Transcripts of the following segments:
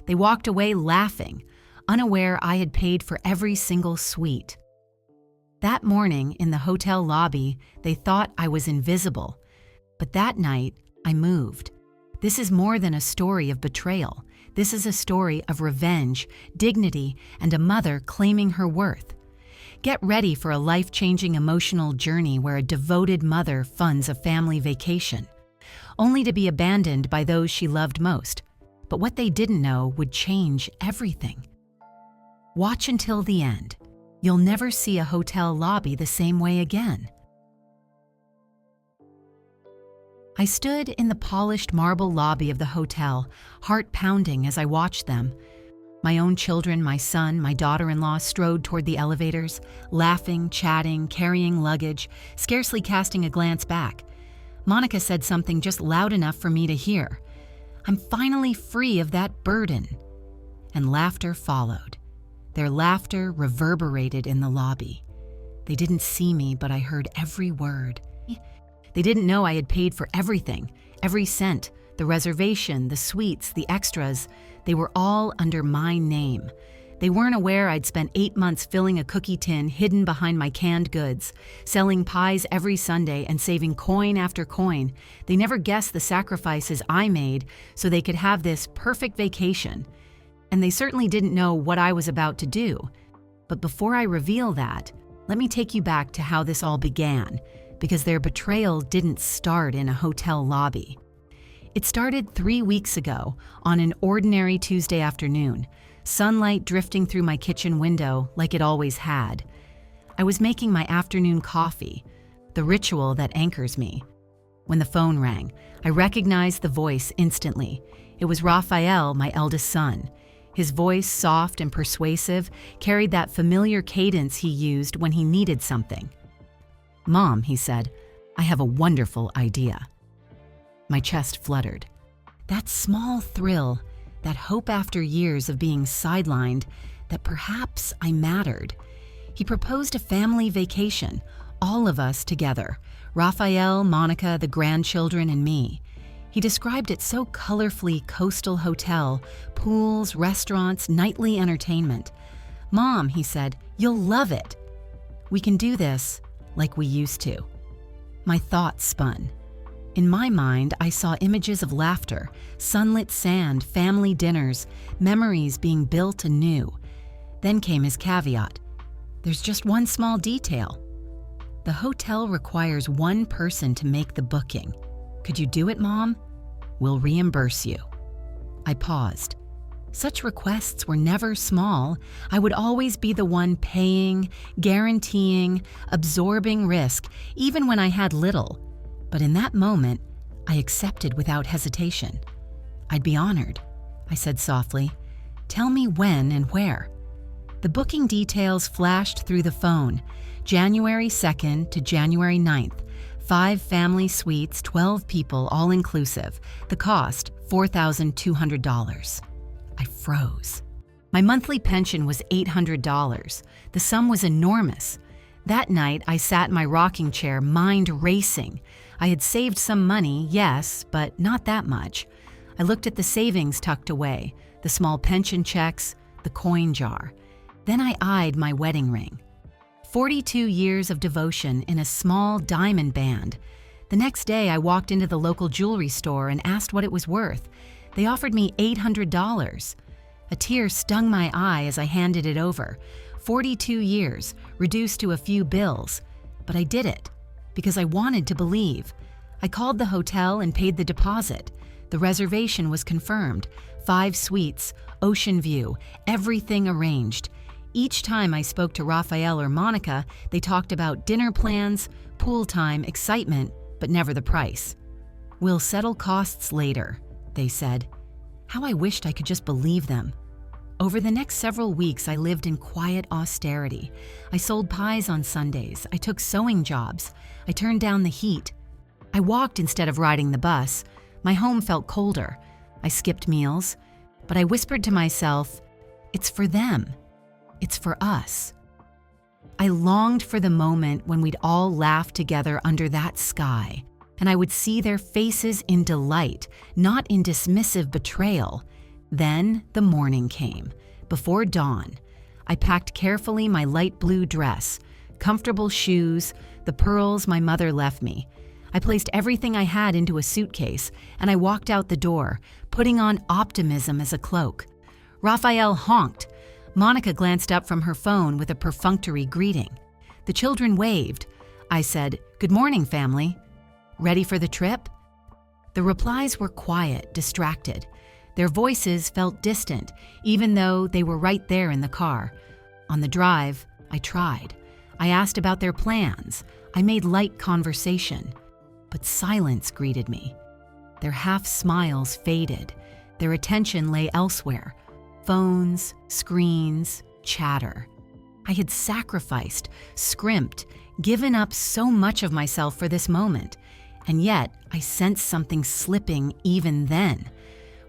They walked away laughing, unaware I had paid for every single suite. That morning in the hotel lobby, they thought I was invisible. But that night, I moved. This is more than a story of betrayal. This is a story of revenge, dignity, and a mother claiming her worth. Get ready for a life-changing emotional journey where a devoted mother funds a family vacation, only to be abandoned by those she loved most. But what they didn't know would change everything. Watch until the end. You'll never see a hotel lobby the same way again. I stood in the polished marble lobby of the hotel, heart pounding as I watched them. My own children, my son, my daughter-in-law strode toward the elevators, laughing, chatting, carrying luggage, scarcely casting a glance back. Monica said something just loud enough for me to hear. I'm finally free of that burden. And laughter followed. Their laughter reverberated in the lobby. They didn't see me, but I heard every word. They didn't know I had paid for everything, every cent, the reservation, the suites, the extras. They were all under my name. They weren't aware I'd spent 8 months filling a cookie tin hidden behind my canned goods, selling pies every Sunday and saving coin after coin. They never guessed the sacrifices I made so they could have this perfect vacation. And they certainly didn't know what I was about to do. But before I reveal that, let me take you back to how this all began, because their betrayal didn't start in a hotel lobby. It started 3 weeks ago on an ordinary Tuesday afternoon, sunlight drifting through my kitchen window like it always had. I was making my afternoon coffee, the ritual that anchors me. When the phone rang, I recognized the voice instantly. It was Raphael, my eldest son. His voice, soft and persuasive, carried that familiar cadence he used when he needed something. "Mom," he said, "I have a wonderful idea." My chest fluttered. That small thrill, that hope after years of being sidelined, that perhaps I mattered. He proposed a family vacation, all of us together, Raphael, Monica, the grandchildren, and me. He described it so colorfully: coastal hotel, pools, restaurants, nightly entertainment. "Mom," he said, "you'll love it. We can do this like we used to." My thoughts spun. In my mind, I saw images of laughter, sunlit sand, family dinners, memories being built anew. Then came his caveat. There's just one small detail. The hotel requires one person to make the booking. Could you do it, Mom? We'll reimburse you. I paused. Such requests were never small. I would always be the one paying, guaranteeing, absorbing risk, even when I had little. But in that moment, I accepted without hesitation. "I'd be honored," I said softly. "Tell me when and where." The booking details flashed through the phone. January 2nd to January 9th. 5 family suites, 12 people, all inclusive. The cost, $4,200. I froze. My monthly pension was $800. The sum was enormous. That night, I sat in my rocking chair, mind racing. I had saved some money, yes, but not that much. I looked at the savings tucked away, the small pension checks, the coin jar. Then I eyed my wedding ring. 42 years of devotion in a small diamond band. The next day, I walked into the local jewelry store and asked what it was worth. They offered me $800. A tear stung my eye as I handed it over. 42 years, reduced to a few bills. But I did it, because I wanted to believe. I called the hotel and paid the deposit. The reservation was confirmed. 5 suites, ocean view, everything arranged. Each time I spoke to Raphael or Monica, they talked about dinner plans, pool time, excitement, but never the price. "We'll settle costs later," they said. How I wished I could just believe them. Over the next several weeks, I lived in quiet austerity. I sold pies on Sundays. I took sewing jobs. I turned down the heat. I walked instead of riding the bus. My home felt colder. I skipped meals. But I whispered to myself, it's for them. It's for us. I longed for the moment when we'd all laugh together under that sky, and I would see their faces in delight, not in dismissive betrayal. Then the morning came. Before dawn, I packed carefully my light blue dress, comfortable shoes, the pearls my mother left me. I placed everything I had into a suitcase, and I walked out the door, putting on optimism as a cloak. Raphael honked. Monica glanced up from her phone with a perfunctory greeting. The children waved. I said, "Good morning, family. Ready for the trip?" The replies were quiet, distracted. Their voices felt distant, even though they were right there in the car. On the drive, I tried. I asked about their plans. I made light conversation. But silence greeted me. Their half-smiles faded. Their attention lay elsewhere. Phones, screens, chatter. I had sacrificed, scrimped, given up so much of myself for this moment, and yet I sensed something slipping even then.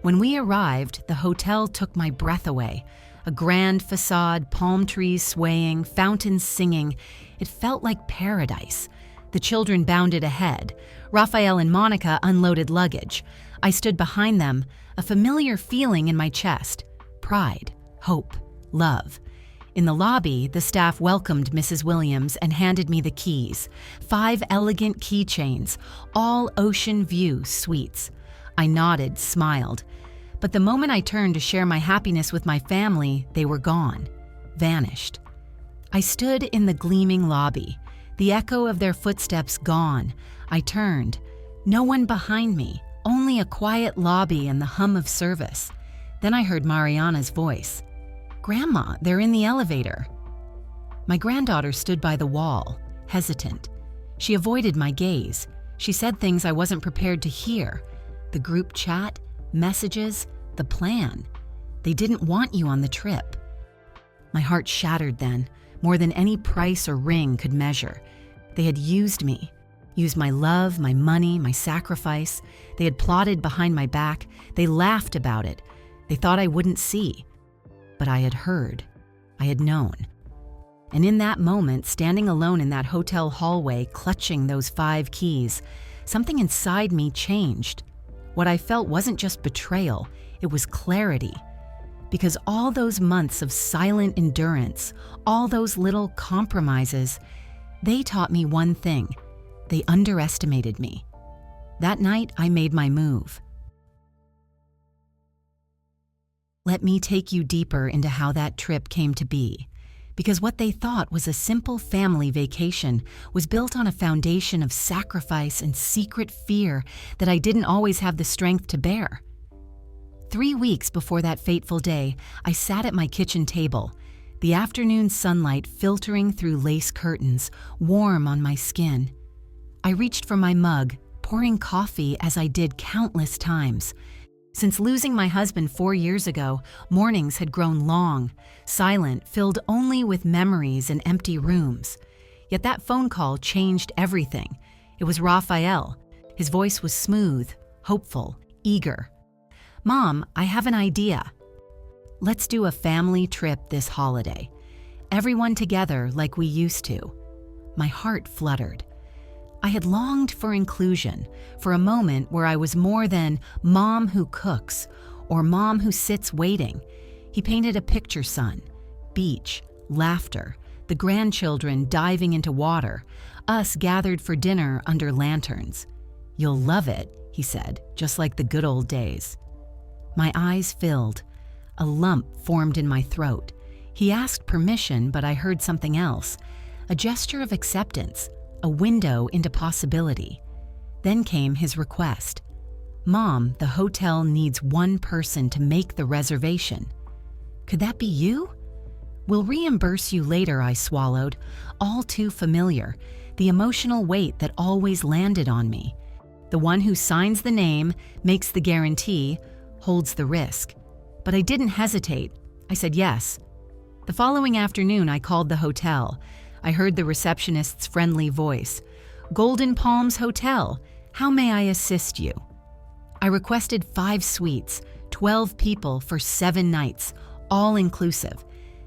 When we arrived, the hotel took my breath away. A grand facade, palm trees swaying, fountains singing. It felt like paradise. The children bounded ahead. Raphael and Monica unloaded luggage. I stood behind them, a familiar feeling in my chest. Pride, hope, love. In the lobby, the staff welcomed Mrs. Williams and handed me the keys. 5 elegant keychains, all ocean view suites. I nodded, smiled. But the moment I turned to share my happiness with my family, they were gone, vanished. I stood in the gleaming lobby, the echo of their footsteps gone. I turned. No one behind me, only a quiet lobby and the hum of service. Then I heard Mariana's voice. "Grandma, they're in the elevator." My granddaughter stood by the wall, hesitant. She avoided my gaze. She said things I wasn't prepared to hear. The group chat, messages, the plan. They didn't want you on the trip. My heart shattered then, more than any price or ring could measure. They had used me, used my love, my money, my sacrifice. They had plotted behind my back. They laughed about it. They thought I wouldn't see. But I had heard. I had known. And in that moment, standing alone in that hotel hallway, clutching those 5 keys, something inside me changed. What I felt wasn't just betrayal, it was clarity. Because all those months of silent endurance, all those little compromises, they taught me one thing. They underestimated me. That night, I made my move. Let me take you deeper into how that trip came to be. Because what they thought was a simple family vacation was built on a foundation of sacrifice and secret fear that I didn't always have the strength to bear. 3 weeks before that fateful day, I sat at my kitchen table, the afternoon sunlight filtering through lace curtains, warm on my skin. I reached for my mug, pouring coffee as I did countless times. Since losing my husband 4 years ago, mornings had grown long, silent, filled only with memories and empty rooms. Yet that phone call changed everything. It was Raphael. His voice was smooth, hopeful, eager. "Mom, I have an idea. Let's do a family trip this holiday. Everyone together like we used to." My heart fluttered. I had longed for inclusion, for a moment where I was more than mom who cooks or mom who sits waiting. He painted a picture, son. Beach, laughter, the grandchildren diving into water, us gathered for dinner under lanterns. "You'll love it," he said, "just like the good old days." My eyes filled. A lump formed in my throat. He asked permission, but I heard something else. A gesture of acceptance. A window into possibility. Then came his request. "Mom, the hotel needs one person to make the reservation." "Could that be you?" "We'll reimburse you later," I swallowed, all too familiar, the emotional weight that always landed on me. The one who signs the name, makes the guarantee, holds the risk. But I didn't hesitate. I said yes. The following afternoon, I called the hotel. I heard the receptionist's friendly voice. "Golden Palms Hotel, how may I assist you?" I requested 5 suites, 12 people for 7 nights, all inclusive.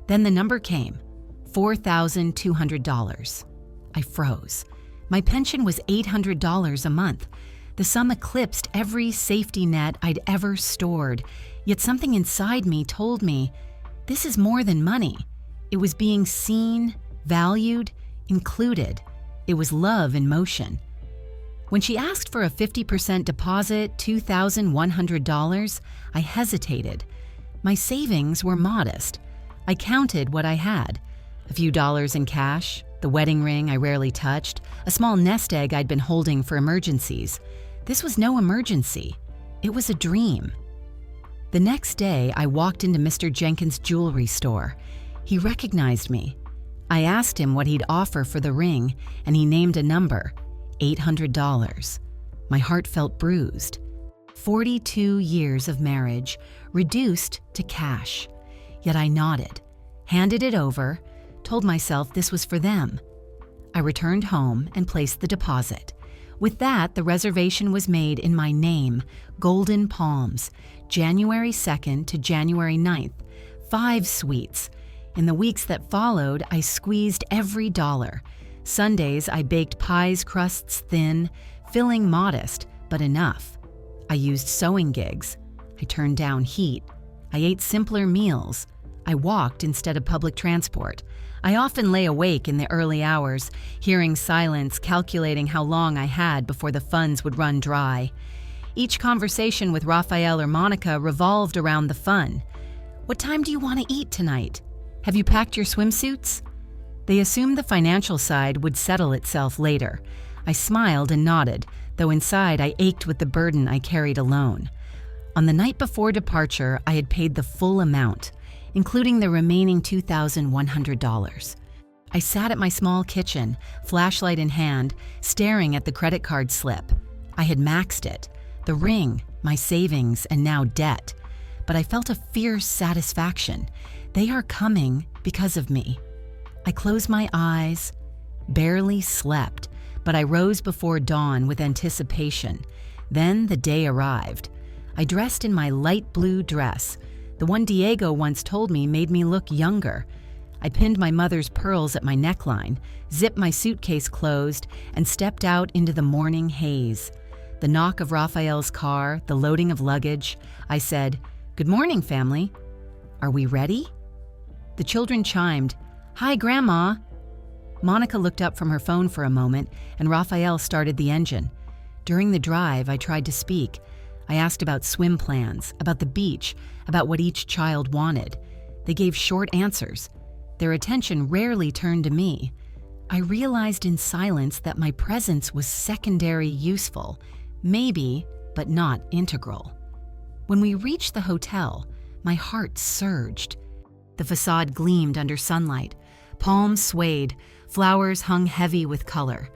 Then the number came, $4,200. I froze. My pension was $800 a month. The sum eclipsed every safety net I'd ever stored, Yet something inside me told me this is more than money. It was being seen, valued, included. It was love in motion. When she asked for a 50% deposit, $2,100, I hesitated. My savings were modest. I counted what I had. A few dollars in cash, the wedding ring I rarely touched, a small nest egg I'd been holding for emergencies. This was no emergency. It was a dream. The next day, I walked into Mr. Jenkins' jewelry store. He recognized me. I asked him what he'd offer for the ring, and he named a number, $800. My heart felt bruised. 42 years of marriage, reduced to cash. Yet I nodded, handed it over, told myself this was for them. I returned home and placed the deposit. With that, the reservation was made in my name, Golden Palms, January 2nd to January 9th, 5 suites. In the weeks that followed, I squeezed every dollar. Sundays, I baked pies crusts thin, filling modest, but enough. I used sewing gigs. I turned down heat. I ate simpler meals. I walked instead of public transport. I often lay awake in the early hours, hearing silence, calculating how long I had before the funds would run dry. Each conversation with Raphael or Monica revolved around the fun. What time do you want to eat tonight? Have you packed your swimsuits? They assumed the financial side would settle itself later. I smiled and nodded, though inside I ached with the burden I carried alone. On the night before departure, I had paid the full amount, including the remaining $2,100. I sat at my small kitchen, flashlight in hand, staring at the credit card slip. I had maxed it, the ring, my savings, and now debt. But I felt a fierce satisfaction. They are coming because of me. I closed my eyes, barely slept, but I rose before dawn with anticipation. Then the day arrived. I dressed in my light blue dress. The one Diego once told me made me look younger. I pinned my mother's pearls at my neckline, zipped my suitcase closed, and stepped out into the morning haze. The knock of Raphael's car, the loading of luggage. I said, "Good morning, family. Are we ready?" The children chimed, "Hi, Grandma." Monica looked up from her phone for a moment, and Raphael started the engine. During the drive, I tried to speak. I asked about swim plans, about the beach, about what each child wanted. They gave short answers. Their attention rarely turned to me. I realized in silence that my presence was secondary useful, maybe, but not integral. When we reached the hotel, my heart surged. The facade gleamed under sunlight. Palms swayed. Flowers hung heavy with color.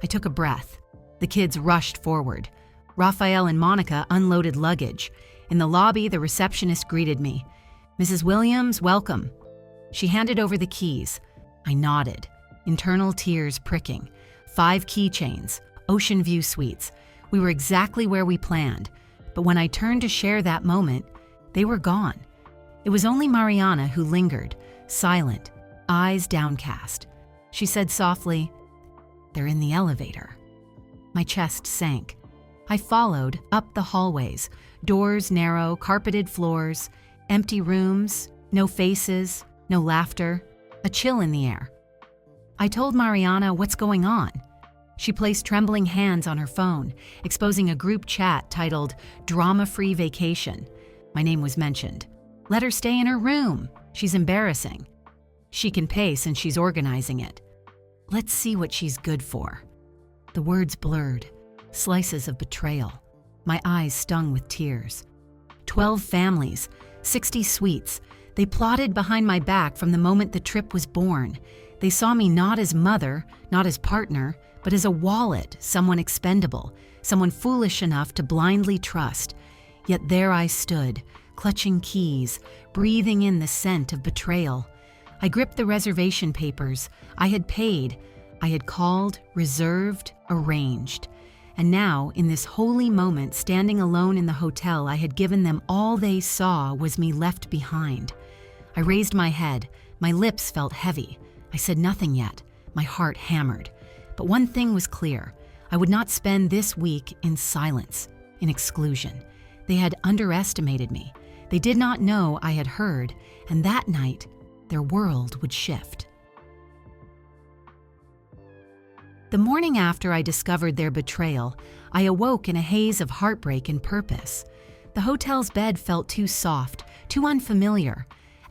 I took a breath. The kids rushed forward. Raphael and Monica unloaded luggage. In the lobby, the receptionist greeted me. "Mrs. Williams, welcome." She handed over the keys. I nodded, internal tears pricking. 5 keychains, ocean view suites. We were exactly where we planned. But when I turned to share that moment, they were gone. It was only Mariana who lingered, silent, eyes downcast. She said softly, "They're in the elevator." My chest sank. I followed up the hallways, doors narrow, carpeted floors, empty rooms, no faces, no laughter, a chill in the air. I told Mariana what's going on. She placed trembling hands on her phone, exposing a group chat titled "Drama-Free Vacation." My name was mentioned. "Let her stay in her room. She's embarrassing. She can pace and she's organizing it. Let's see what she's good for." The words blurred. Slices of betrayal. My eyes stung with tears. 12 families, 60 suites. They plotted behind my back from the moment the trip was born. They saw me not as mother, not as partner, but as a wallet, someone expendable, someone foolish enough to blindly trust. Yet there I stood, clutching keys, breathing in the scent of betrayal. I gripped the reservation papers. I had paid. I had called, reserved, arranged. And now, in this holy moment, standing alone in the hotel, I had given them all they saw was me left behind. I raised my head. My lips felt heavy. I said nothing yet. My heart hammered. But one thing was clear. I would not spend this week in silence, in exclusion. They had underestimated me. They did not know I had heard, and that night, their world would shift. The morning after I discovered their betrayal, I awoke in a haze of heartbreak and purpose. The hotel's bed felt too soft, too unfamiliar.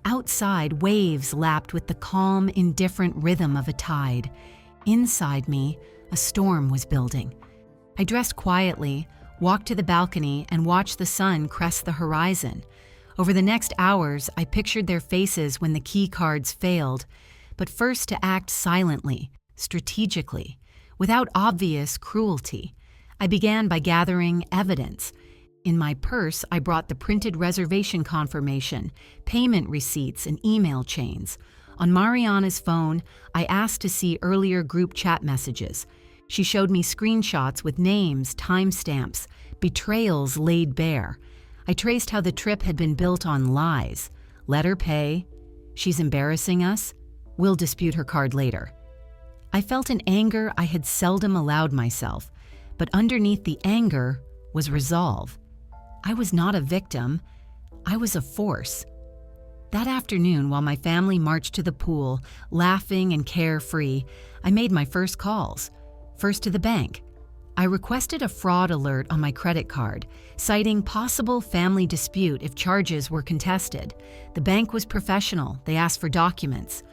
Outside, waves lapped with the calm, indifferent rhythm of a tide. Inside me, a storm was building. I dressed quietly, walked to the balcony, and watched the sun crest the horizon. Over the next hours, I pictured their faces when the key cards failed, but first to act silently, strategically, without obvious cruelty. I began by gathering evidence. In my purse, I brought the printed reservation confirmation, payment receipts, and email chains. On Mariana's phone, I asked to see earlier group chat messages. She showed me screenshots with names, timestamps, betrayals laid bare. I traced how the trip had been built on lies. Let her pay. She's embarrassing us. We'll dispute her card later. I felt an anger I had seldom allowed myself, but underneath the anger was resolve. I was not a victim. I was a force. That afternoon, while my family marched to the pool, laughing and carefree, I made my first calls. First to the bank. I requested a fraud alert on my credit card, citing possible family dispute if charges were contested. The bank was professional. They asked for documents.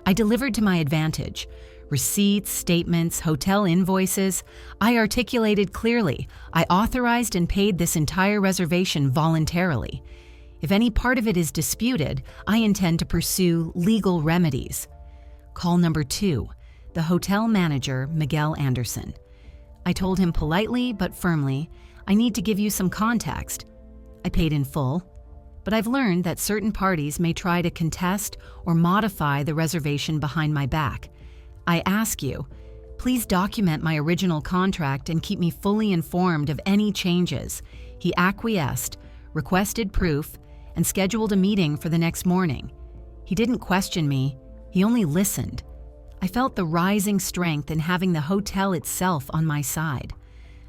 I delivered to my advantage. Receipts, statements, hotel invoices. I articulated clearly. I authorized and paid this entire reservation voluntarily. If any part of it is disputed, I intend to pursue legal remedies. Call number 2, the hotel manager, Miguel Anderson. I told him politely but firmly, I need to give you some context. I paid in full, but I've learned that certain parties may try to contest or modify the reservation behind my back. I ask you, please document my original contract and keep me fully informed of any changes. He acquiesced, requested proof, and scheduled a meeting for the next morning. He didn't question me, he only listened. I felt the rising strength in having the hotel itself on my side.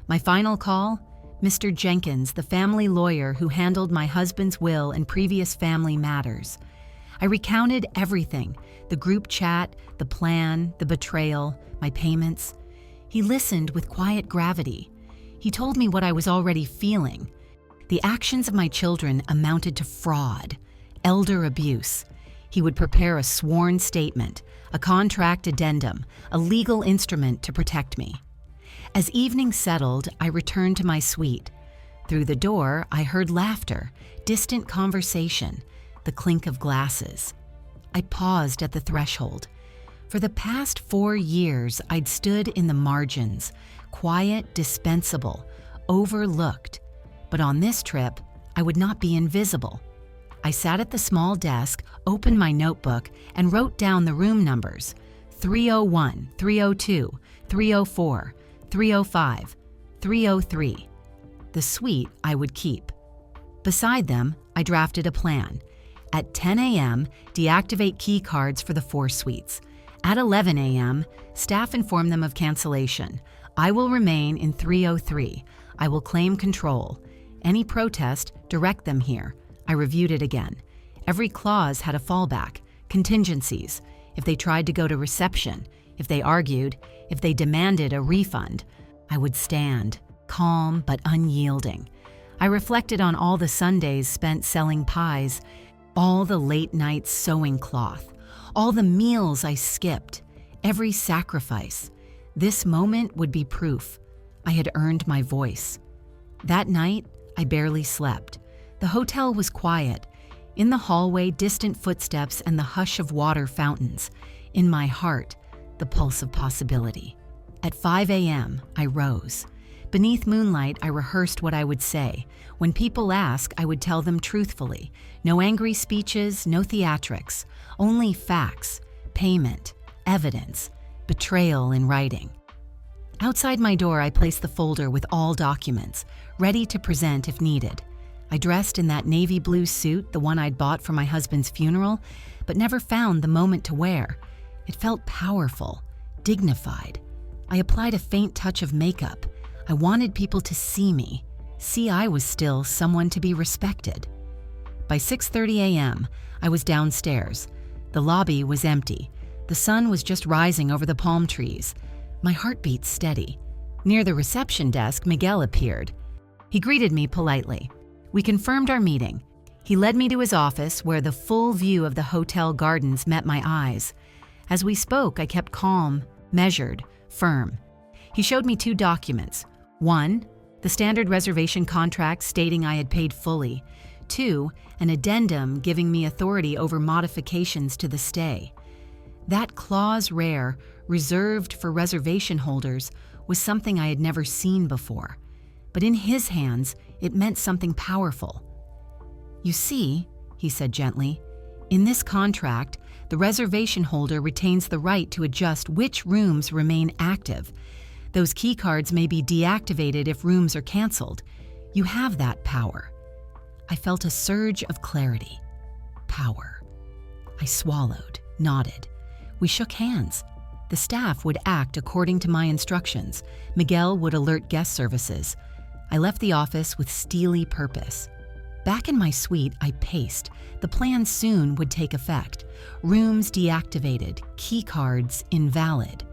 My final call? Mr. Jenkins, the family lawyer who handled my husband's will and previous family matters. I recounted everything, the group chat, the plan, the betrayal, my payments. He listened with quiet gravity. He told me what I was already feeling. The actions of my children amounted to fraud, elder abuse. He would prepare a sworn statement, a contract addendum, a legal instrument to protect me. As evening settled, I returned to my suite. Through the door, I heard laughter, distant conversation, the clink of glasses. I paused at the threshold. For the past 4 years, I'd stood in the margins, quiet, dispensable, overlooked. But on this trip, I would not be invisible. I sat at the small desk, opened my notebook, and wrote down the room numbers: 301, 302, 304, 305, 303. The suite I would keep. Beside them, I drafted a plan. At 10 a.m., deactivate key cards for the 4 suites. At 11 a.m., staff inform them of cancellation. I will remain in 303. I will claim control. Any protest, direct them here. I reviewed it again. Every clause had a fallback, contingencies. If they tried to go to reception, if they argued, if they demanded a refund, I would stand, calm but unyielding. I reflected on all the Sundays spent selling pies, all the late nights sewing cloth, all the meals I skipped, every sacrifice. This moment would be proof. I had earned my voice. That night, I barely slept. The hotel was quiet. In the hallway, distant footsteps and the hush of water fountains. In my heart, the pulse of possibility. At 5 a.m., I rose. Beneath moonlight, I rehearsed what I would say. When people ask, I would tell them truthfully. No angry speeches, no theatrics, only facts, payment, evidence, betrayal in writing. Outside my door, I placed the folder with all documents, ready to present if needed. I dressed in that navy blue suit, the one I'd bought for my husband's funeral, but never found the moment to wear. It felt powerful, dignified. I applied a faint touch of makeup. I wanted people to see me, see I was still someone to be respected. By 6:30 a.m., I was downstairs. The lobby was empty. The sun was just rising over the palm trees. My heart beat steady. Near the reception desk, Miguel appeared. He greeted me politely. We confirmed our meeting. He led me to his office where the full view of the hotel gardens met my eyes. As we spoke, I kept calm, measured, firm. He showed me 2 documents. 1, the standard reservation contract stating I had paid fully. 2, an addendum giving me authority over modifications to the stay. That clause rare, reserved for reservation holders, was something I had never seen before. But in his hands, it meant something powerful. You see, he said gently, in this contract, the reservation holder retains the right to adjust which rooms remain active. Those key cards may be deactivated if rooms are canceled. You have that power. I felt a surge of clarity. Power. I swallowed, nodded. We shook hands. The staff would act according to my instructions. Miguel would alert guest services. I left the office with steely purpose. Back in my suite, I paced. The plan soon would take effect. Rooms deactivated, key cards invalid.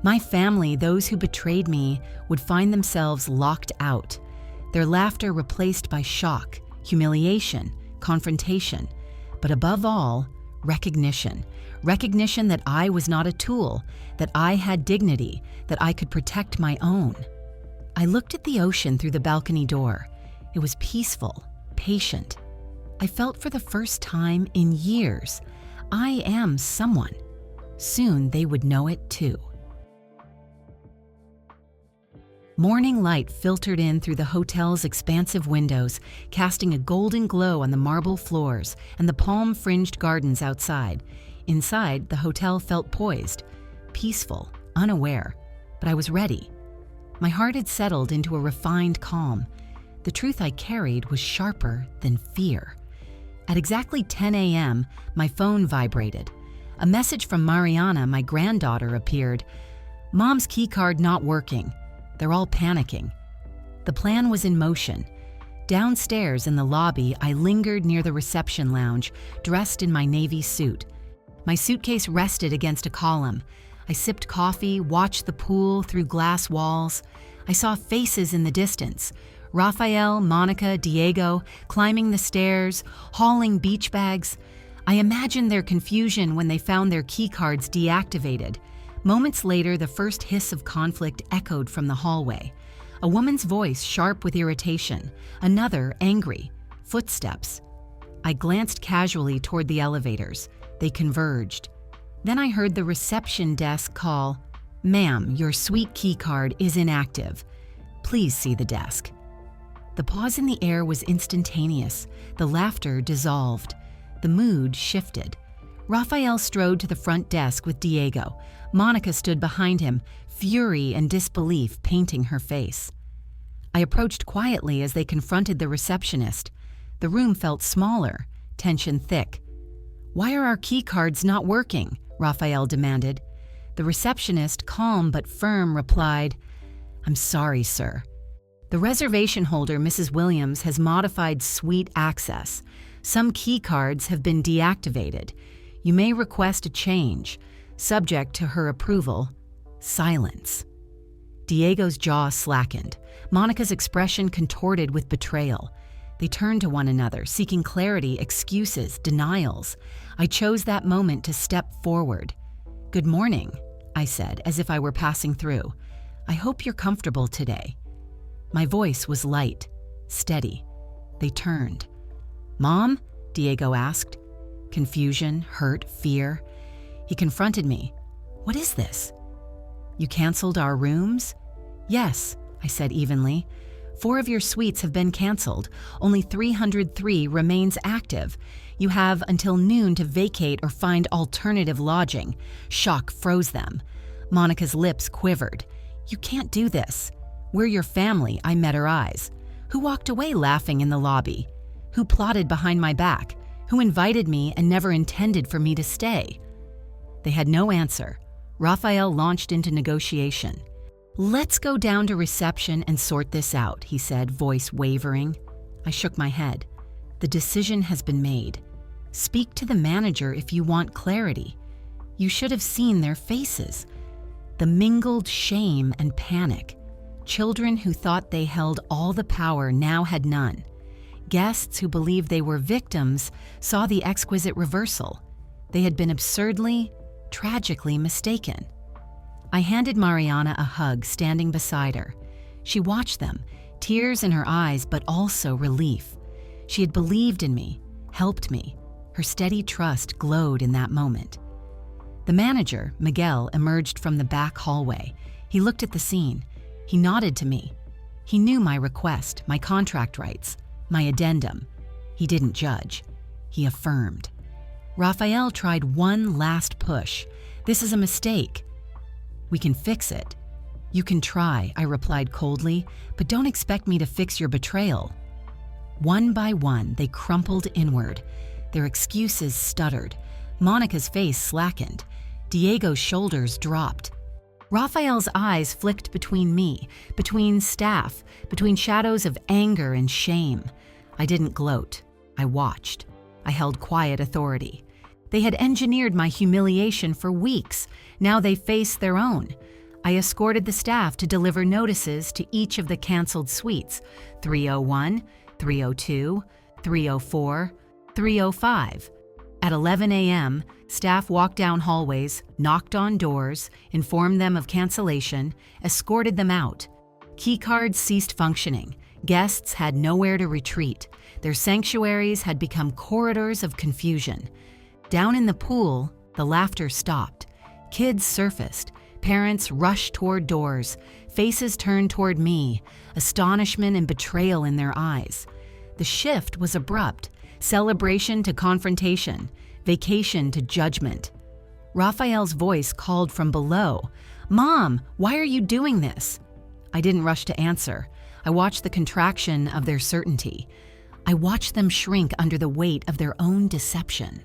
My family, those who betrayed me, would find themselves locked out. Their laughter replaced by shock, humiliation, confrontation. But above all, recognition. Recognition that I was not a tool, that I had dignity, that I could protect my own. I looked at the ocean through the balcony door. It was peaceful, patient. I felt for the first time in years, I am someone. Soon they would know it too. Morning light filtered in through the hotel's expansive windows, casting a golden glow on the marble floors and the palm-fringed gardens outside. Inside, the hotel felt poised, peaceful, unaware, but I was ready. My heart had settled into a refined calm. The truth I carried was sharper than fear. At exactly 10 a.m., my phone vibrated. A message from Mariana, my granddaughter, appeared. Mom's keycard not working. They're all panicking. The plan was in motion. Downstairs in the lobby, I lingered near the reception lounge, dressed in my navy suit. My suitcase rested against a column. I sipped coffee, watched the pool through glass walls. I saw faces in the distance. Rafael, Monica, Diego, climbing the stairs, hauling beach bags. I imagined their confusion when they found their keycards deactivated. Moments later, the first hiss of conflict echoed from the hallway. A woman's voice sharp with irritation, another angry. Footsteps. I glanced casually toward the elevators. They converged. Then I heard the reception desk call, "Ma'am, your suite keycard is inactive. Please see the desk." The pause in the air was instantaneous. The laughter dissolved. The mood shifted. Rafael strode to the front desk with Diego. Monica stood behind him, fury and disbelief painting her face. I approached quietly as they confronted the receptionist. The room felt smaller, tension thick. "Why are our keycards not working?" Rafael demanded. The receptionist, calm but firm, replied, "I'm sorry, sir. The reservation holder, Mrs. Williams, has modified suite access. Some keycards have been deactivated. You may request a change, subject to her approval." Silence. Diego's jaw slackened. Monica's expression contorted with betrayal. They turned to one another, seeking clarity, excuses, denials. I chose that moment to step forward. "Good morning," I said, as if I were passing through. "I hope you're comfortable today." My voice was light, steady. They turned. "Mom?" Diego asked. Confusion, hurt, fear. He confronted me. "What is this?" "You canceled our rooms?" "Yes," I said evenly. 4 of your suites have been canceled. Only 303 remains active. You have until noon to vacate or find alternative lodging. Shock froze them. Monica's lips quivered. "You can't do this." "We're your family," I met her eyes. "Who walked away laughing in the lobby? Who plotted behind my back? Who invited me and never intended for me to stay?" They had no answer. Rafael launched into negotiation. "Let's go down to reception and sort this out," he said, voice wavering. I shook my head. The decision has been made. Speak to the manager if you want clarity. You should have seen their faces. The mingled shame and panic. Children who thought they held all the power now had none. Guests who believed they were victims saw the exquisite reversal. They had been absurdly, tragically mistaken. I handed Mariana a hug, standing beside her. She watched them, tears in her eyes, but also relief. She had believed in me, helped me. Her steady trust glowed in that moment. The manager, Miguel, emerged from the back hallway. He looked at the scene. He nodded to me. He knew my request, my contract rights, my addendum. He didn't judge. He affirmed. Rafael tried one last push. This is a mistake. We can fix it. You can try, I replied coldly, but don't expect me to fix your betrayal. One by one, they crumpled inward. Their excuses stuttered. Monica's face slackened. Diego's shoulders dropped. Rafael's eyes flicked between me, between staff, between shadows of anger and shame. I didn't gloat. I watched. I held quiet authority. They had engineered my humiliation for weeks. Now they faced their own. I escorted the staff to deliver notices to each of the canceled suites: 301, 302, 304, 305. At 11 a.m., staff walked down hallways, knocked on doors, informed them of cancellation, escorted them out. Keycards ceased functioning. Guests had nowhere to retreat. Their sanctuaries had become corridors of confusion. Down in the pool, the laughter stopped. Kids surfaced. Parents rushed toward doors. Faces turned toward me, astonishment and betrayal in their eyes. The shift was abrupt. Celebration to confrontation, vacation to judgment. Rafael's voice called from below, "Mom, why are you doing this?" I didn't rush to answer. I watched the contraction of their certainty. I watched them shrink under the weight of their own deception.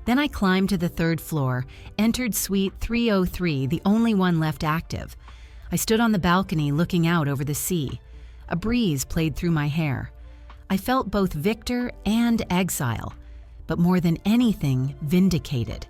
Then I climbed to the third floor, entered suite 303, the only one left active. I stood on the balcony looking out over the sea. A breeze played through my hair. I felt both victor and exile, but more than anything, vindicated.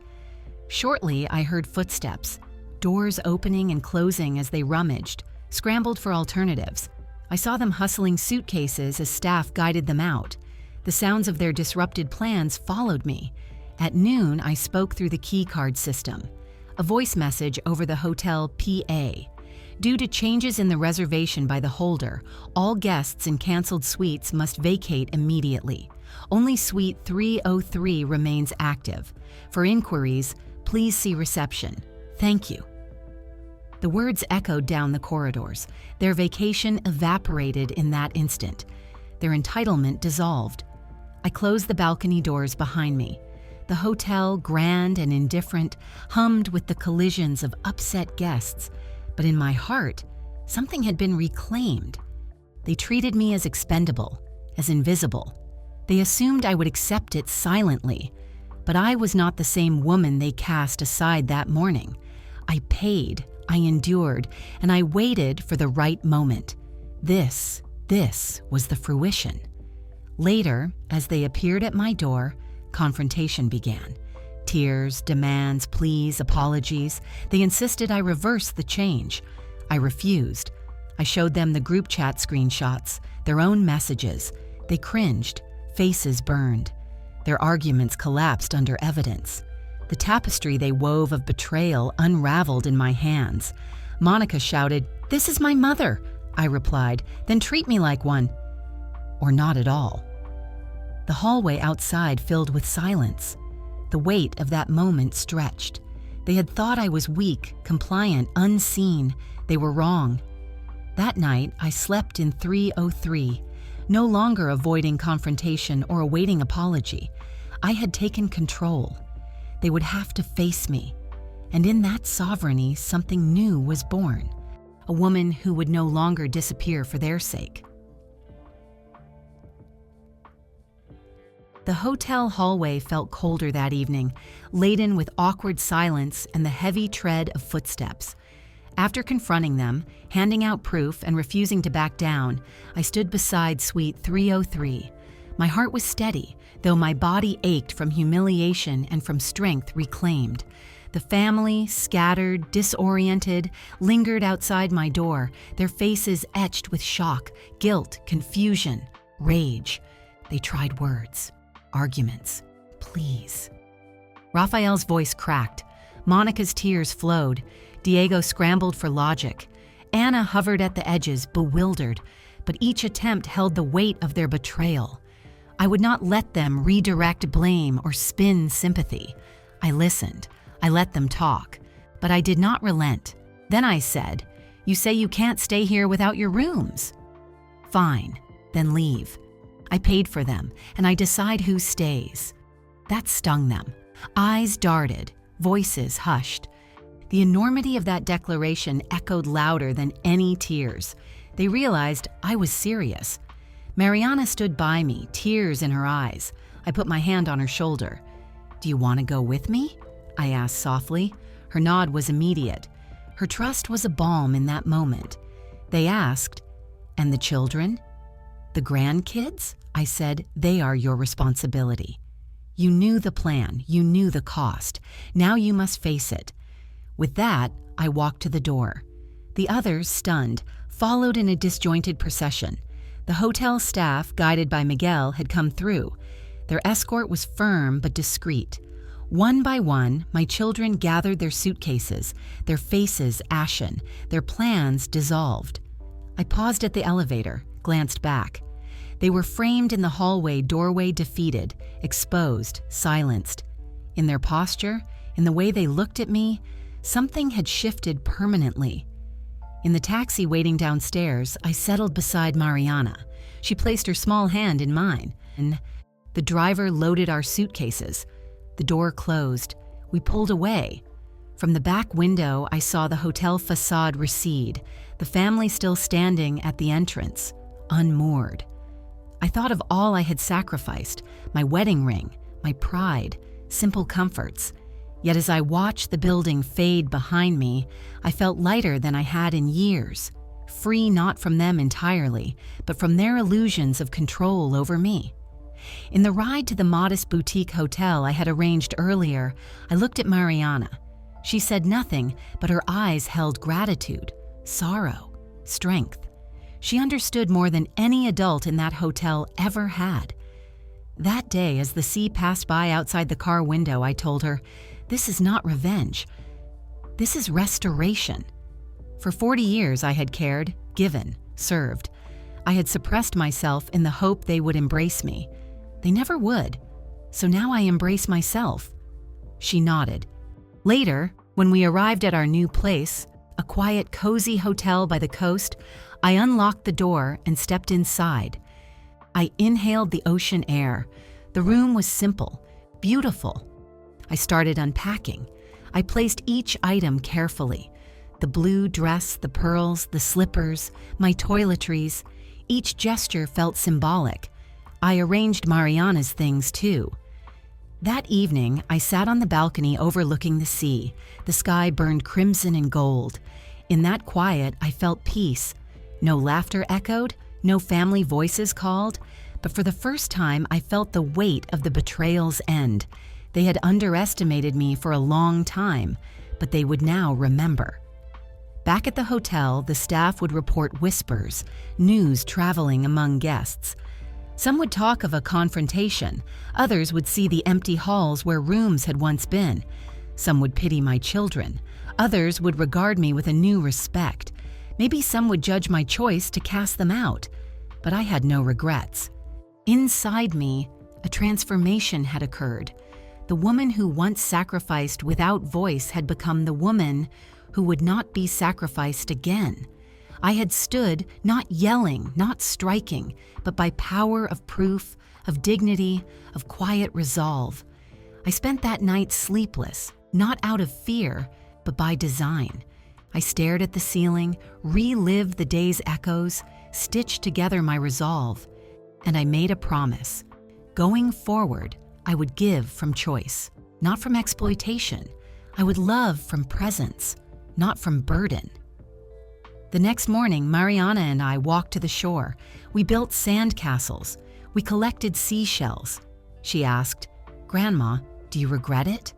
Shortly, I heard footsteps, doors opening and closing as they rummaged, scrambled for alternatives. I saw them hustling suitcases as staff guided them out. The sounds of their disrupted plans followed me. At noon, I spoke through the keycard system, a voice message over the hotel PA. Due to changes in the reservation by the holder, all guests in canceled suites must vacate immediately. Only suite 303 remains active. For inquiries, please see reception. Thank you. The words echoed down the corridors. Their vacation evaporated in that instant. Their entitlement dissolved. I closed the balcony doors behind me. The hotel, grand and indifferent, hummed with the collisions of upset guests. But in my heart, something had been reclaimed. They treated me as expendable, as invisible. They assumed I would accept it silently. But I was not the same woman they cast aside that morning. I paid, I endured, and I waited for the right moment. This was the fruition. Later, as they appeared at my door, confrontation began. Tears, demands, pleas, apologies. They insisted I reverse the change. I refused. I showed them the group chat screenshots, their own messages. They cringed. Faces burned. Their arguments collapsed under evidence. The tapestry they wove of betrayal unraveled in my hands. Monica shouted, "This is my mother." I replied, "Then treat me like one." Or not at all. The hallway outside filled with silence. The weight of that moment stretched. They had thought I was weak, compliant, unseen. They were wrong. That night, I slept in 303, no longer avoiding confrontation or awaiting apology. I had taken control. They would have to face me. And in that sovereignty, something new was born. A woman who would no longer disappear for their sake. The hotel hallway felt colder that evening, laden with awkward silence and the heavy tread of footsteps. After confronting them, handing out proof, and refusing to back down, I stood beside suite 303. My heart was steady, though my body ached from humiliation and from strength reclaimed. The family, scattered, disoriented, lingered outside my door, their faces etched with shock, guilt, confusion, rage. They tried words, arguments, pleas. Raphael's voice cracked. Monica's tears flowed. Diego scrambled for logic. Anna hovered at the edges, bewildered, but each attempt held the weight of their betrayal. I would not let them redirect blame or spin sympathy. I listened. I let them talk, but I did not relent. Then I said, "You say you can't stay here without your rooms." "Fine, then leave. I paid for them, and I decide who stays." That stung them. Eyes darted, voices hushed. The enormity of that declaration echoed louder than any tears. They realized I was serious. Mariana stood by me, tears in her eyes. I put my hand on her shoulder. "Do you want to go with me?" I asked softly. Her nod was immediate. Her trust was a balm in that moment. They asked, "And the children?" "The grandkids?" I said, "They are your responsibility. You knew the plan, you knew the cost. Now you must face it." With that, I walked to the door. The others, stunned, followed in a disjointed procession. The hotel staff, guided by Miguel, had come through. Their escort was firm but discreet. One by one, my children gathered their suitcases, their faces ashen, their plans dissolved. I paused at the elevator, glanced back. They were framed in the hallway doorway, defeated, exposed, silenced. In their posture, in the way they looked at me, something had shifted permanently. In the taxi waiting downstairs, I settled beside Mariana. She placed her small hand in mine, and the driver loaded our suitcases. The door closed. We pulled away. From the back window, I saw the hotel facade recede, the family still standing at the entrance, unmoored. I thought of all I had sacrificed, my wedding ring, my pride, simple comforts. Yet as I watched the building fade behind me, I felt lighter than I had in years, free not from them entirely, but from their illusions of control over me. In the ride to the modest boutique hotel I had arranged earlier, I looked at Mariana. She said nothing, but her eyes held gratitude, sorrow, strength. She understood more than any adult in that hotel ever had. That day, as the sea passed by outside the car window, I told her, "This is not revenge. This is restoration." For 40 years I had cared, given, served. I had suppressed myself in the hope they would embrace me. They never would, so now I embrace myself. She nodded. Later, when we arrived at our new place, a quiet, cozy hotel by the coast, I unlocked the door and stepped inside. I inhaled the ocean air. The room was simple, beautiful. I started unpacking. I placed each item carefully. The blue dress, the pearls, the slippers, my toiletries. Each gesture felt symbolic. I arranged Mariana's things too. That evening, I sat on the balcony overlooking the sea. The sky burned crimson and gold. In that quiet, I felt peace. No laughter echoed, no family voices called, but for the first time, I felt the weight of the betrayal's end. They had underestimated me for a long time, but they would now remember. Back at the hotel, the staff would report whispers, news traveling among guests. Some would talk of a confrontation. Others would see the empty halls where rooms had once been. Some would pity my children. Others would regard me with a new respect. Maybe some would judge my choice to cast them out. But I had no regrets. Inside me, a transformation had occurred. The woman who once sacrificed without voice had become the woman who would not be sacrificed again. I had stood, not yelling, not striking, but by power of proof, of dignity, of quiet resolve. I spent that night sleepless, not out of fear, but by design. I stared at the ceiling, relived the day's echoes, stitched together my resolve, and I made a promise. Going forward, I would give from choice, not from exploitation. I would love from presence, not from burden. The next morning, Mariana and I walked to the shore. We built sand castles. We collected seashells. She asked, "Grandma, do you regret it?"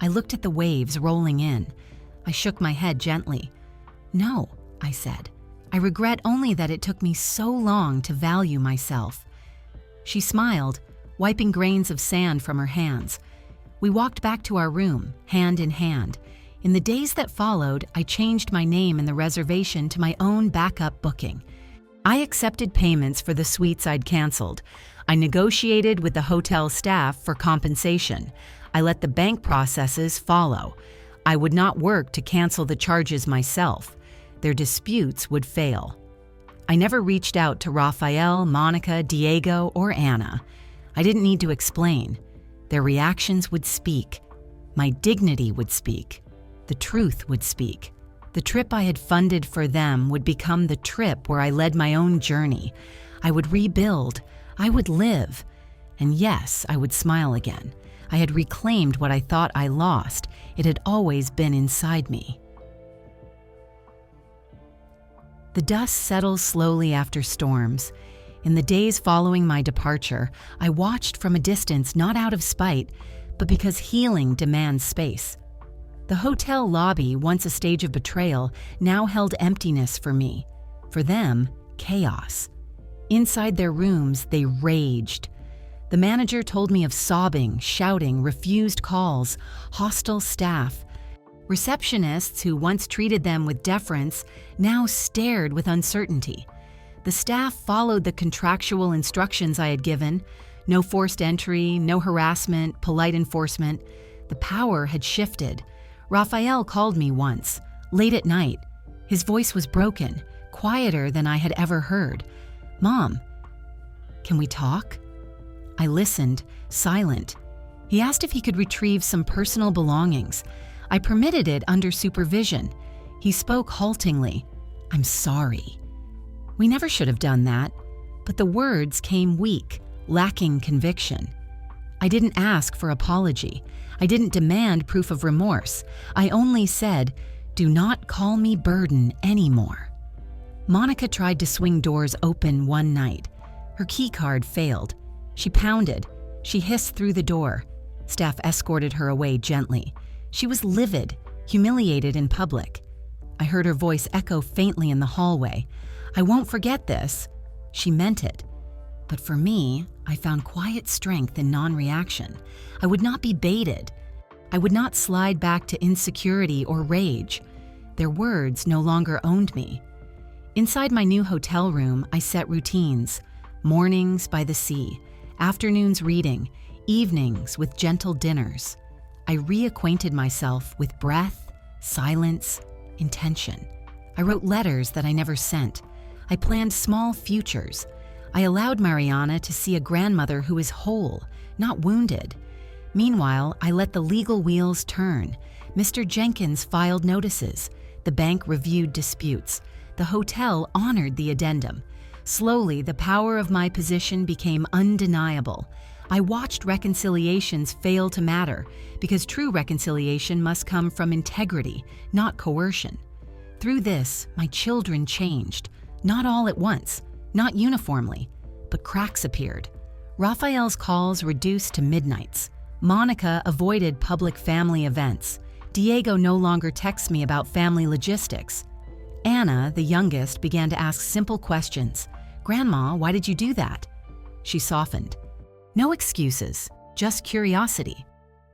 I looked at the waves rolling in. I shook my head gently. "No," I said. "I regret only that it took me so long to value myself." She smiled, wiping grains of sand from her hands. We walked back to our room, hand in hand. In the days that followed, I changed my name in the reservation to my own backup booking. I accepted payments for the suites I'd canceled. I negotiated with the hotel staff for compensation. I let the bank processes follow. I would not work to cancel the charges myself. Their disputes would fail. I never reached out to Raphael, Monica, Diego, or Anna. I didn't need to explain. Their reactions would speak. My dignity would speak. The truth would speak. The trip I had funded for them would become the trip where I led my own journey. I would rebuild. I would live. And yes, I would smile again. I had reclaimed what I thought I lost. It had always been inside me. The dust settles slowly after storms. In the days following my departure, I watched from a distance, not out of spite, but because healing demands space. The hotel lobby, once a stage of betrayal, now held emptiness for me. For them, chaos. Inside their rooms, they raged. The manager told me of sobbing, shouting, refused calls, hostile staff. Receptionists who once treated them with deference now stared with uncertainty. The staff followed the contractual instructions I had given. No forced entry, no harassment, polite enforcement. The power had shifted. Raphael called me once, late at night. His voice was broken, quieter than I had ever heard. "Mom, can we talk?" I listened, silent. He asked if he could retrieve some personal belongings. I permitted it under supervision. He spoke haltingly. "I'm sorry." We never should have done that, but the words came weak, lacking conviction. I didn't ask for apology. I didn't demand proof of remorse. I only said, "Do not call me burden anymore." Monica tried to swing doors open one night. Her keycard failed. She pounded. She hissed through the door. Staff escorted her away gently. She was livid, humiliated in public. I heard her voice echo faintly in the hallway. "I won't forget this." She meant it. But for me, I found quiet strength in non-reaction. I would not be baited. I would not slide back to insecurity or rage. Their words no longer owned me. Inside my new hotel room, I set routines. Mornings by the sea, afternoons reading, evenings with gentle dinners. I reacquainted myself with breath, silence, intention. I wrote letters that I never sent. I planned small futures. I allowed Mariana to see a grandmother who is whole, not wounded. Meanwhile, I let the legal wheels turn. Mr. Jenkins filed notices. The bank reviewed disputes. The hotel honored the addendum. Slowly, the power of my position became undeniable. I watched reconciliations fail to matter, because true reconciliation must come from integrity, not coercion. Through this, my children changed. Not all at once, not uniformly, but cracks appeared. Raphael's calls reduced to midnights. Monica avoided public family events. Diego no longer texts me about family logistics. Anna, the youngest, began to ask simple questions. "Grandma, why did you do that?" She softened. No excuses, just curiosity.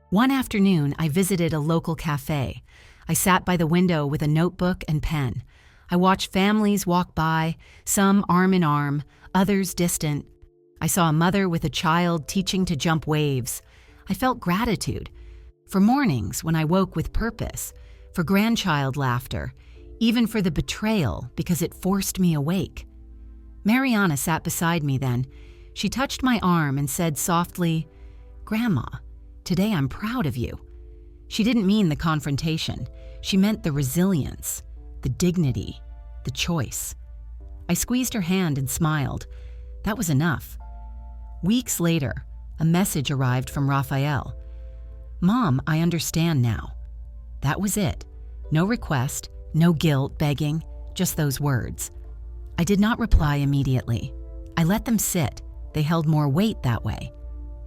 One afternoon, I visited a local cafe. I sat by the window with a notebook and pen. I watched families walk by, some arm in arm, others distant. I saw a mother with a child teaching to jump waves. I felt gratitude. For mornings when I woke with purpose, for grandchild laughter, even for the betrayal because it forced me awake. Mariana sat beside me then. She touched my arm and said softly, "Grandma, today I'm proud of you." She didn't mean the confrontation. She meant the resilience, the dignity, the choice. I squeezed her hand and smiled. That was enough. Weeks later, a message arrived from Raphael. "Mom, I understand now." That was it. No request, no guilt, begging, just those words. I did not reply immediately. I let them sit. they held more weight that way.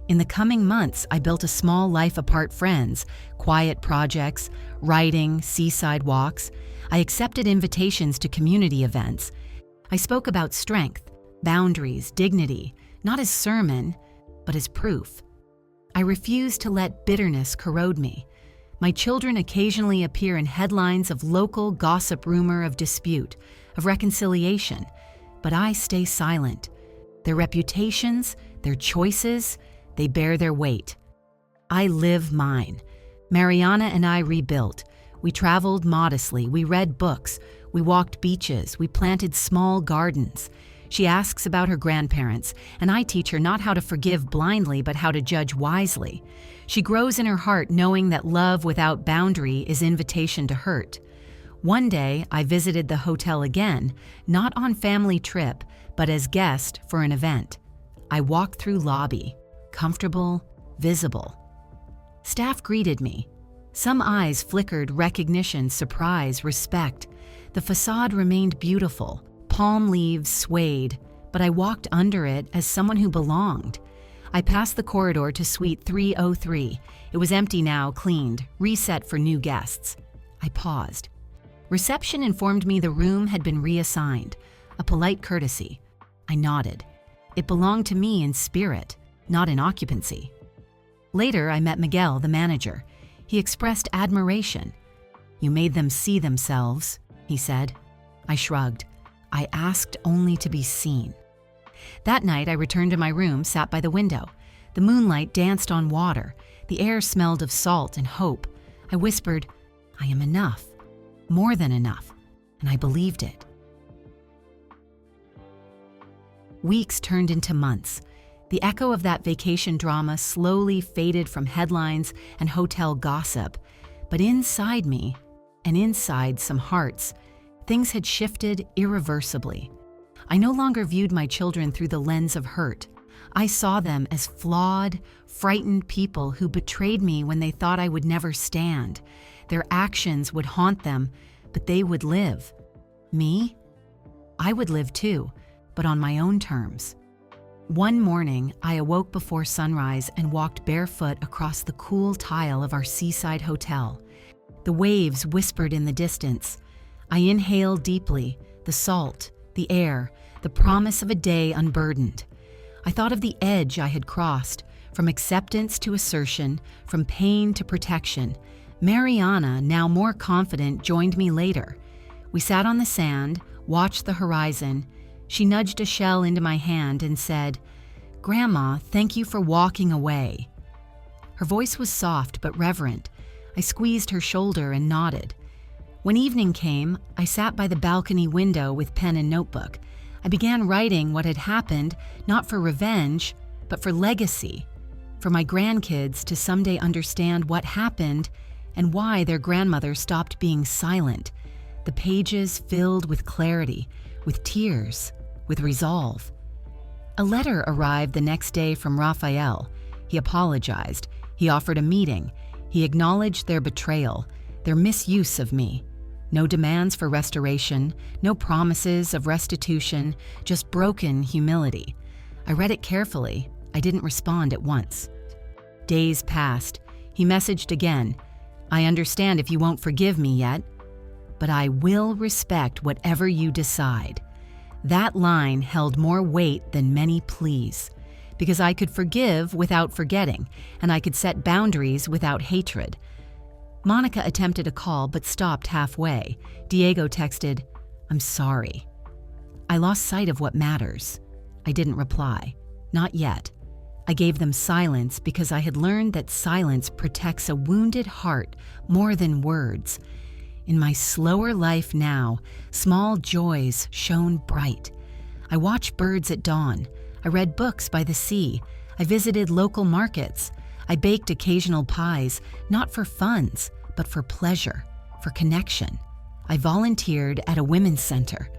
In the coming months, I built a small life apart friends, quiet projects, writing, seaside walks. I accepted invitations to community events. I spoke about strength, boundaries, dignity, not as sermon, but as proof. I refused to let bitterness corrode me. My children occasionally appear in headlines of local gossip rumor of dispute, of reconciliation, but I stay silent. Their reputations, their choices, they bear their weight. I live mine. Mariana and I rebuilt. We traveled modestly, we read books, we walked beaches, we planted small gardens. She asks about her grandparents, and I teach her not how to forgive blindly, but how to judge wisely. She grows in her heart knowing that love without boundary is invitation to hurt. One day, I visited the hotel again, not on family trip, but as guest for an event. I walked through lobby, comfortable, visible. Staff greeted me. Some eyes flickered recognition, surprise, respect. The facade remained beautiful. Palm leaves swayed, but I walked under it as someone who belonged. I passed the corridor to suite 303. It was empty now, cleaned, reset for new guests. I paused. Reception informed me the room had been reassigned, a polite courtesy. I nodded. It belonged to me in spirit, not in occupancy. Later, I met Miguel, the manager. He expressed admiration. "You made them see themselves," he said. I shrugged. I asked only to be seen. That night, I returned to my room, sat by the window. The moonlight danced on water. The air smelled of salt and hope. I whispered, "I am enough, more than enough," and I believed it. Weeks turned into months. The echo of that vacation drama slowly faded from headlines and hotel gossip. But inside me, and inside some hearts, things had shifted irreversibly. I no longer viewed my children through the lens of hurt. I saw them as flawed, frightened people who betrayed me when they thought I would never stand. Their actions would haunt them, but they would live. Me? I would live too, but on my own terms. One morning, I awoke before sunrise and walked barefoot across the cool tile of our seaside hotel. The waves whispered in the distance. I inhaled deeply, the salt, the air, the promise of a day unburdened. I thought of the edge I had crossed, from acceptance to assertion, from pain to protection. Mariana, now more confident, joined me later. We sat on the sand, watched the horizon. She nudged a shell into my hand and said, "Grandma, thank you for walking away." Her voice was soft but reverent. I squeezed her shoulder and nodded. When evening came, I sat by the balcony window with pen and notebook. I began writing what had happened, not for revenge, but for legacy, for my grandkids to someday understand what happened and why their grandmother stopped being silent. The pages filled with clarity, with tears, with resolve. A letter arrived the next day from Raphael. He apologized. He offered a meeting. He acknowledged their betrayal, their misuse of me. No demands for restoration, no promises of restitution, just broken humility. I read it carefully. I didn't respond at once. Days passed. He messaged again. "I understand if you won't forgive me yet, but I will respect whatever you decide." That line held more weight than many pleas, because I could forgive without forgetting, and I could set boundaries without hatred. Monica attempted a call but stopped halfway. Diego texted, "I'm sorry." I lost sight of what matters. I didn't reply. Not yet. I gave them silence because I had learned that silence protects a wounded heart more than words. In my slower life now, small joys shone bright. I watched birds at dawn. I read books by the sea. I visited local markets. I baked occasional pies, not for funds, but for pleasure, for connection. I volunteered at a women's center.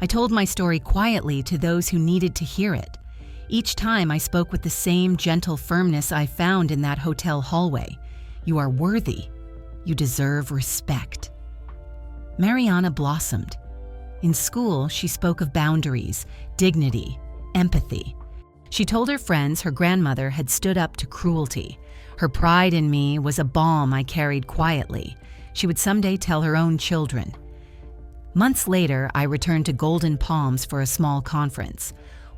I told my story quietly to those who needed to hear it. Each time I spoke with the same gentle firmness I found in that hotel hallway. You are worthy. You deserve respect. Mariana blossomed. In school, she spoke of boundaries, dignity, empathy. She told her friends her grandmother had stood up to cruelty. Her pride in me was a balm I carried quietly. She would someday tell her own children. Months later, I returned to Golden Palms for a small conference.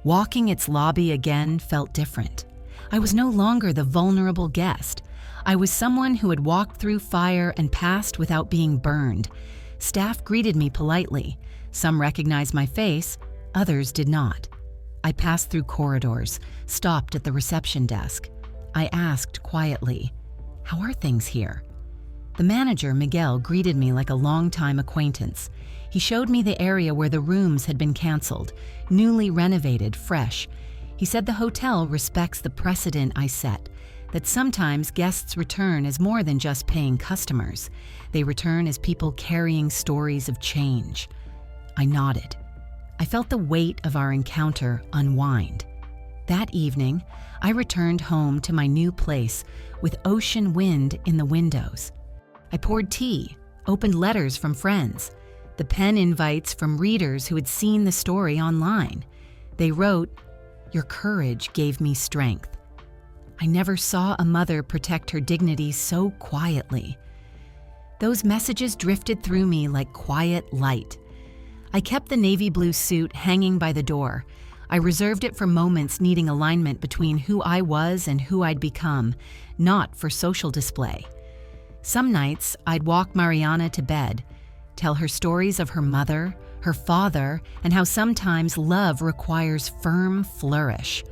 Walking its lobby again felt different. I was no longer the vulnerable guest. I was someone who had walked through fire and passed without being burned. Staff greeted me politely. Some recognized my face, others did not. I passed through corridors, stopped at the reception desk. I asked quietly, "How are things here?" The manager, Miguel, greeted me like a longtime acquaintance. He showed me the area where the rooms had been canceled, newly renovated, fresh. He said the hotel respects the precedent I set, that sometimes guests return as more than just paying customers. They return as people carrying stories of change. I nodded. I felt the weight of our encounter unwind. That evening, I returned home to my new place with ocean wind in the windows. I poured tea, opened letters from friends, the pen invites from readers who had seen the story online. They wrote, "Your courage gave me strength." I never saw a mother protect her dignity so quietly. Those messages drifted through me like quiet light. I kept the navy blue suit hanging by the door. I reserved it for moments needing alignment between who I was and who I'd become, not for social display. Some nights, I'd walk Mariana to bed, tell her stories of her mother, her father, and how sometimes love requires firm flourish.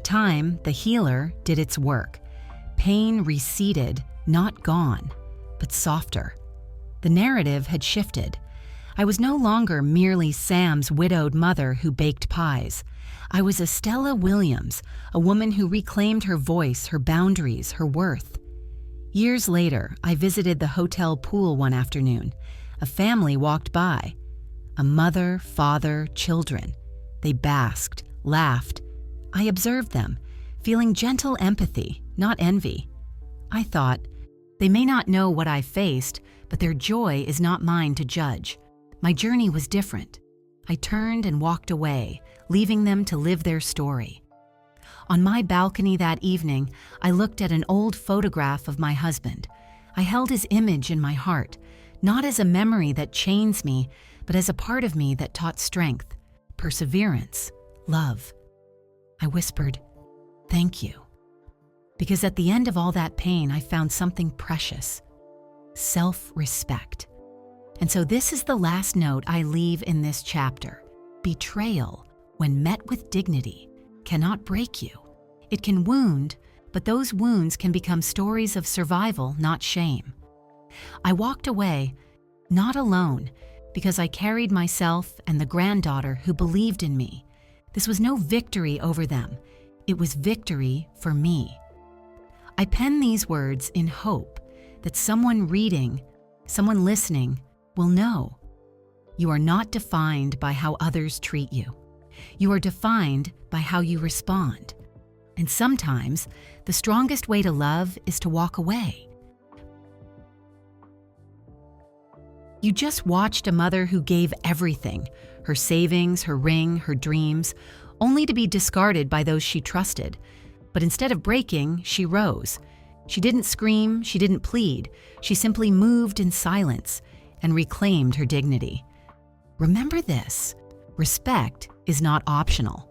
Time, the healer, did its work. Pain receded, not gone, but softer. The narrative had shifted. I was no longer merely Sam's widowed mother who baked pies. I was Estella Williams, a woman who reclaimed her voice, her boundaries, her worth. Years later, I visited the hotel pool one afternoon. A family walked by. A mother, father, children. They basked, laughed. I observed them, feeling gentle empathy, not envy. I thought, they may not know what I faced, but their joy is not mine to judge. My journey was different. I turned and walked away, leaving them to live their story. On my balcony that evening, I looked at an old photograph of my husband. I held his image in my heart, not as a memory that chains me, but as a part of me that taught strength, perseverance, love. I whispered, "Thank you." Because at the end of all that pain, I found something precious, self-respect. And so this is the last note I leave in this chapter. Betrayal, when met with dignity, cannot break you. It can wound, but those wounds can become stories of survival, not shame. I walked away, not alone, because I carried myself and the granddaughter who believed in me. This was no victory over them. It was victory for me. I pen these words in hope that someone reading, someone listening, will know. You are not defined by how others treat you. You are defined by how you respond. And sometimes, the strongest way to love is to walk away. You just watched a mother who gave everything, her savings, her ring, her dreams, only to be discarded by those she trusted. But instead of breaking, she rose. She didn't scream, she didn't plead. She simply moved in silence and reclaimed her dignity. Remember this: respect is not optional.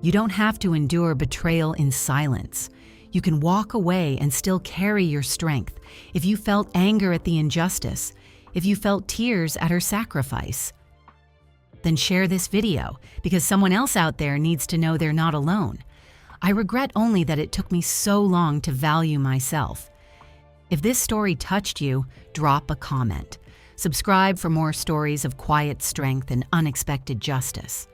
You don't have to endure betrayal in silence. You can walk away and still carry your strength. If you felt anger at the injustice, if you felt tears at her sacrifice, then share this video because someone else out there needs to know they're not alone. I regret only that it took me so long to value myself. If this story touched you, drop a comment. Subscribe for more stories of quiet strength and unexpected justice.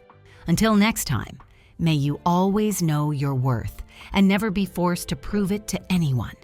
Until next time, may you always know your worth and never be forced to prove it to anyone.